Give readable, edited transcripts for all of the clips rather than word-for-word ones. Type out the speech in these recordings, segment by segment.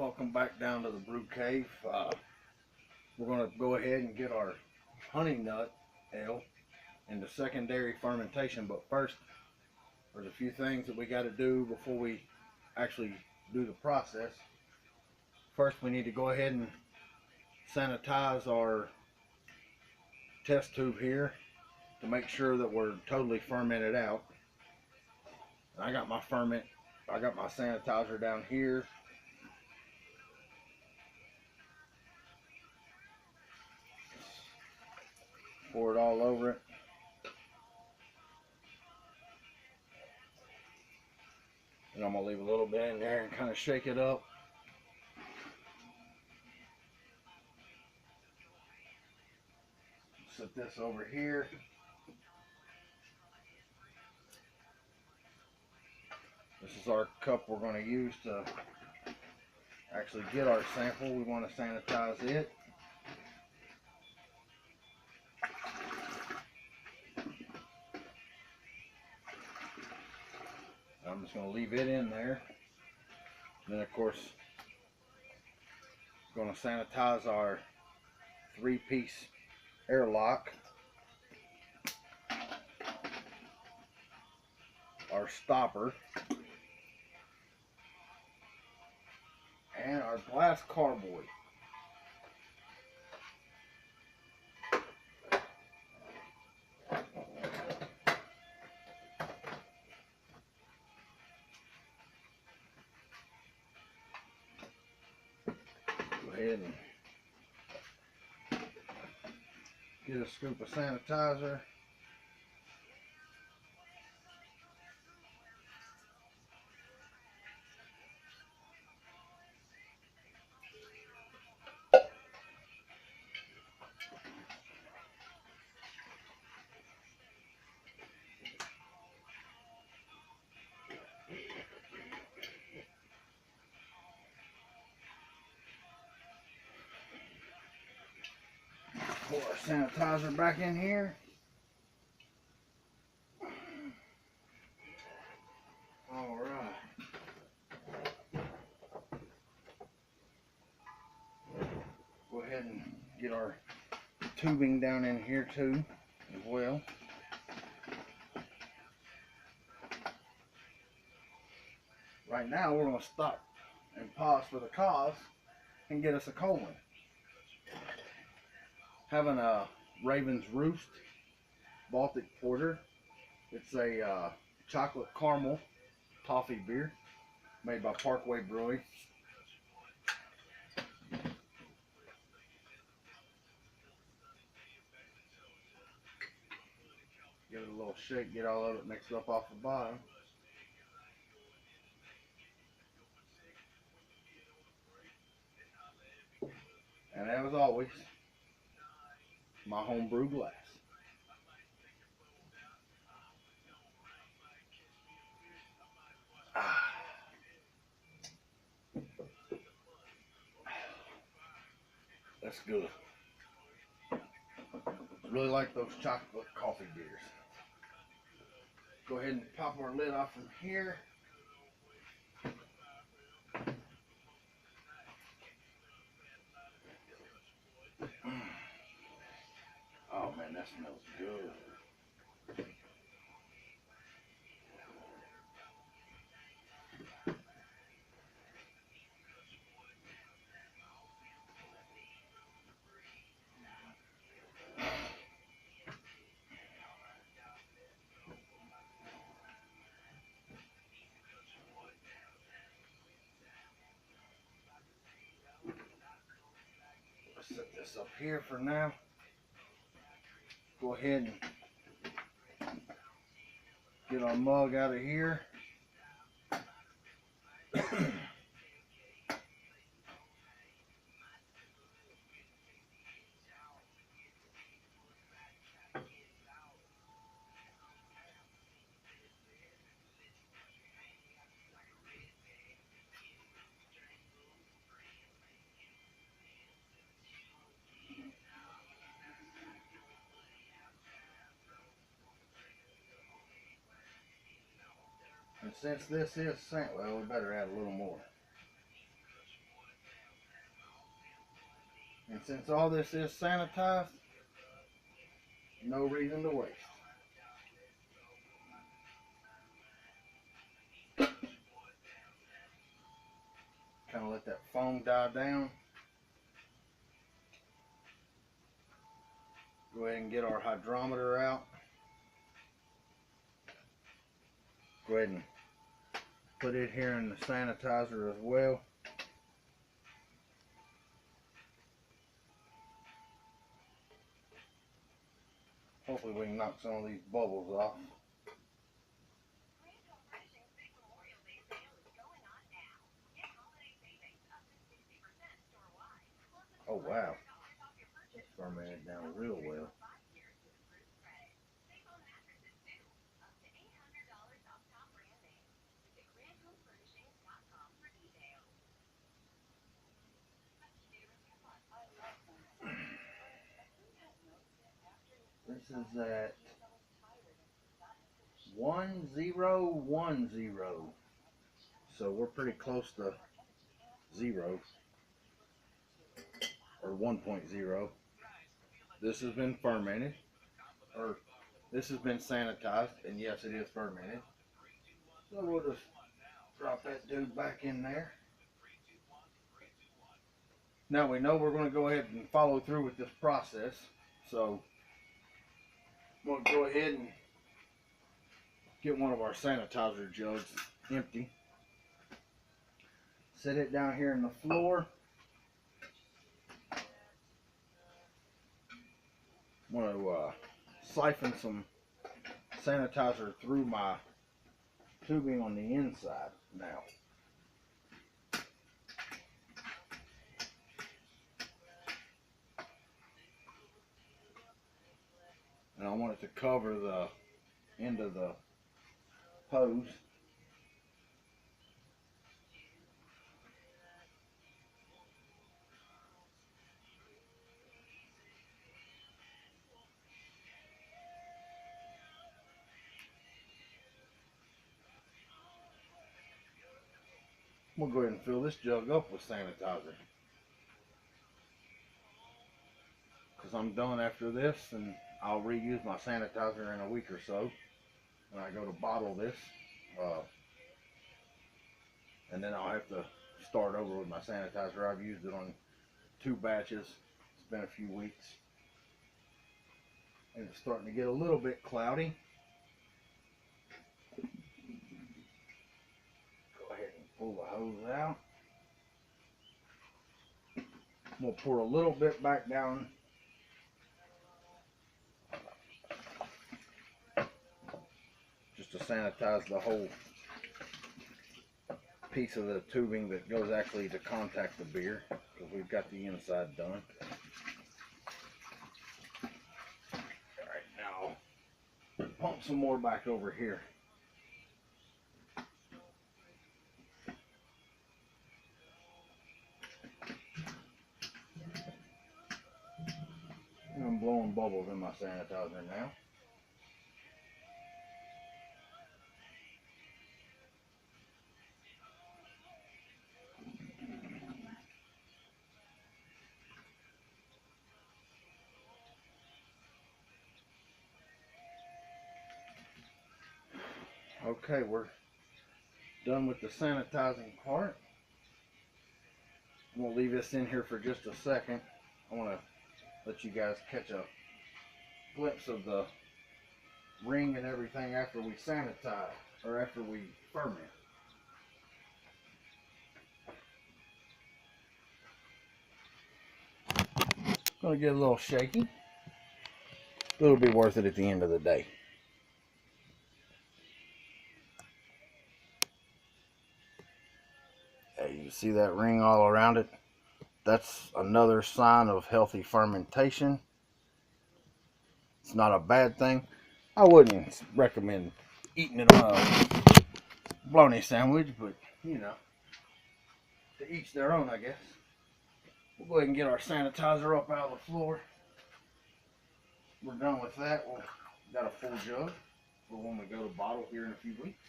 Welcome back down to the brew cave. We're going to go ahead and get our honey nut ale into secondary fermentation, but first there's a few things that we got to do before we actually do the process. First, we need to go ahead and sanitize our test tube here to make sure that we're totally fermented out. And I got my sanitizer down here. Pour it all over it. And I'm going to leave a little bit in there and kind of shake it up. Set this over here. This is our cup we're going to use to actually get our sample. We want to sanitize it. I'm just going to leave it in there. And then of course, we're going to sanitize our 3-piece airlock, our stopper, and our glass carboy. Go ahead and get a scoop of sanitizer. Pour our sanitizer back in here. All right. Go ahead and get our tubing down in here too, as well. Right now we're going to stop and pause for the cause and get us a cold one. Having a Raven's Roost Baltic Porter. It's a chocolate caramel toffee beer made by Parkway Brewing. Give it a little shake, get all of it mixed up off the bottom. And as always, my homebrew glass. That's good. Really like those chocolate coffee beers. Go ahead and pop our lid off from here. Oh man, that smells good. Set this up here for now. Go ahead and get our mug out of here. And since this is well, we better add a little more. And since all this is sanitized, no reason to waste. Kind of let that foam die down. Go ahead and get our hydrometer out. Go ahead and put it here in the sanitizer as well. Hopefully we can knock some of these bubbles off. Oh wow, it's fermented down real well. This is at 1010. So we're pretty close to 0 or 1.0. This has been fermented, or this has been sanitized, and yes, it is fermented. So we'll just drop that dude back in there. Now we know we're going to go ahead and follow through with this process, so we'll go ahead and get one of our sanitizer jugs empty. Set it down here on the floor. I'm going to siphon some sanitizer through my tubing on the inside now. And I want it to cover the end of the hose. We'll go ahead and fill this jug up with sanitizer, because I'm done after this, and I'll reuse my sanitizer in a week or so when I go to bottle this, and then I'll have to start over with my sanitizer. I've used it on 2 batches. It's been a few weeks, and it's starting to get a little bit cloudy. Pull the hose out. We'll pour a little bit back down just to sanitize the whole piece of the tubing that goes actually to contact the beer, because we've got the inside done. Alright, now pump some more back over here. I'm blowing bubbles in my sanitizer now. Okay, we're done with the sanitizing part. I'm going to leave this in here for just a second. I want to let you guys catch a glimpse of the ring and everything after we sanitize, or after we ferment. Gonna get a little shaky, but it'll be worth it at the end of the day. You see that ring all around it? That's another sign of healthy fermentation. It's not a bad thing. I wouldn't recommend eating it on a bologna sandwich, but you know, to each their own, I guess. We'll go ahead and get our sanitizer up out of the floor. We're done with that. We've got a full jug for when we go to bottle here in a few weeks.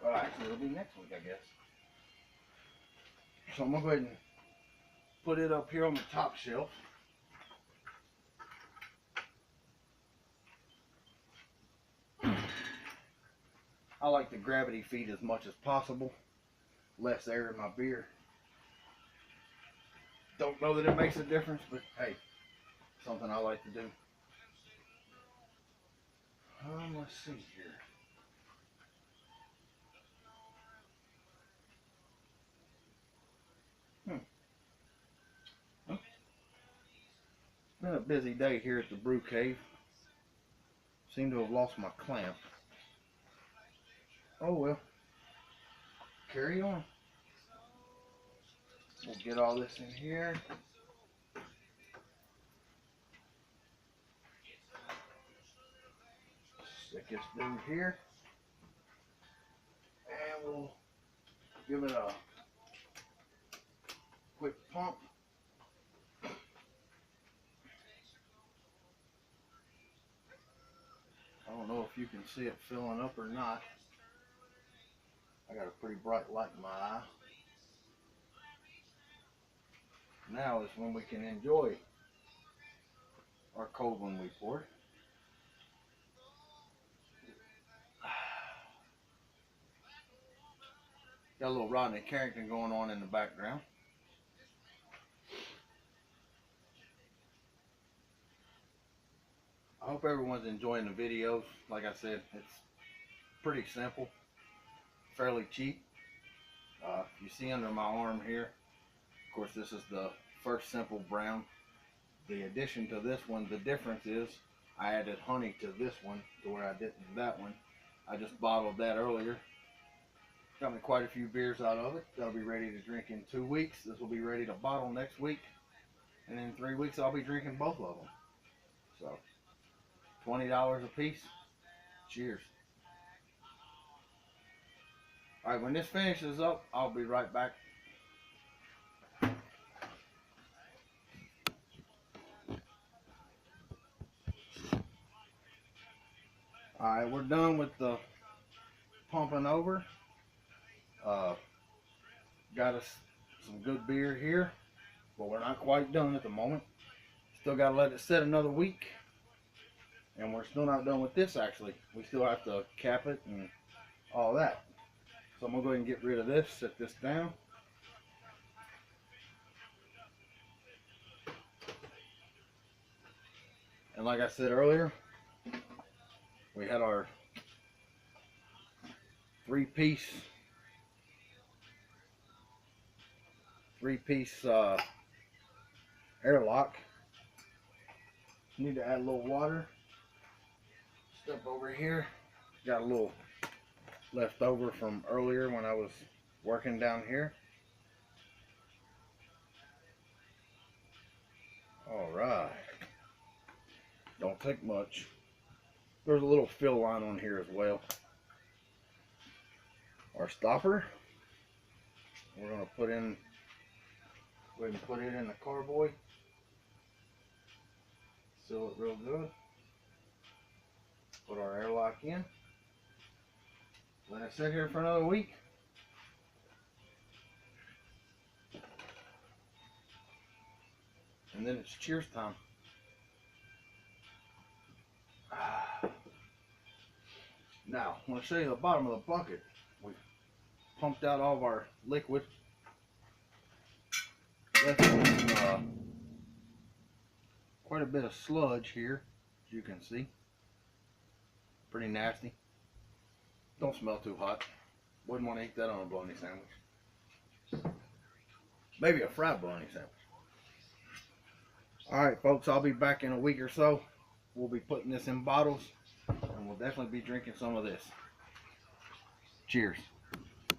Well, actually, it'll be next week, I guess. So I'm going to go ahead and put it up here on the top shelf. I like to gravity feed as much as possible. Less air in my beer. Don't know that it makes a difference, but hey, something I like to do. Let's see here. It's been a busy day here at the brew cave. Seem to have lost my clamp. Oh well. Carry on. We'll get all this in here. Stick this through here. And we'll give it a quick pump. I don't know if you can see it filling up or not. I got a pretty bright light in my eye. Now is when we can enjoy our cold one we poured. Got a little Rodney Carrington going on in the background. I hope everyone's enjoying the videos. Like I said, it's pretty simple, fairly cheap. You see under my arm here, of course this is the first simple brown. The addition to this one, the difference is I added honey to this one to where I didn't that one. I just bottled that earlier. Got me quite a few beers out of it. That'll be ready to drink in 2 weeks. This will be ready to bottle next week. And in 3 weeks I'll be drinking both of them. So, $20 a piece. Cheers. Alright, when this finishes up, I'll be right back. Alright, we're done with the pumping over. Got us some good beer here, but we're not quite done at the moment. Still got to let it set another week. And we're still not done with this actually. We still have to cap it and all that. So I'm going to go ahead and get rid of this, set this down. And like I said earlier, we had our three-piece airlock. Need to add a little water. Step over here. Got a little left over from earlier when I was working down here. Alright. Don't take much. There's a little fill line on here as well. Our stopper. We're going to put in, go ahead and put it in the carboy. Seal it real good. Put our airlock in. Let it sit here for another week. And then it's cheers time. Now, I want to show you the bottom of the bucket. We pumped out all of our liquid. Left some, quite a bit of sludge here, as you can see. Pretty nasty. Don't smell too hot. Wouldn't want to eat that on a bologna sandwich. Maybe a fried bologna sandwich. Alright folks, I'll be back in a week or so. We'll be putting this in bottles, and we'll definitely be drinking some of this. Cheers.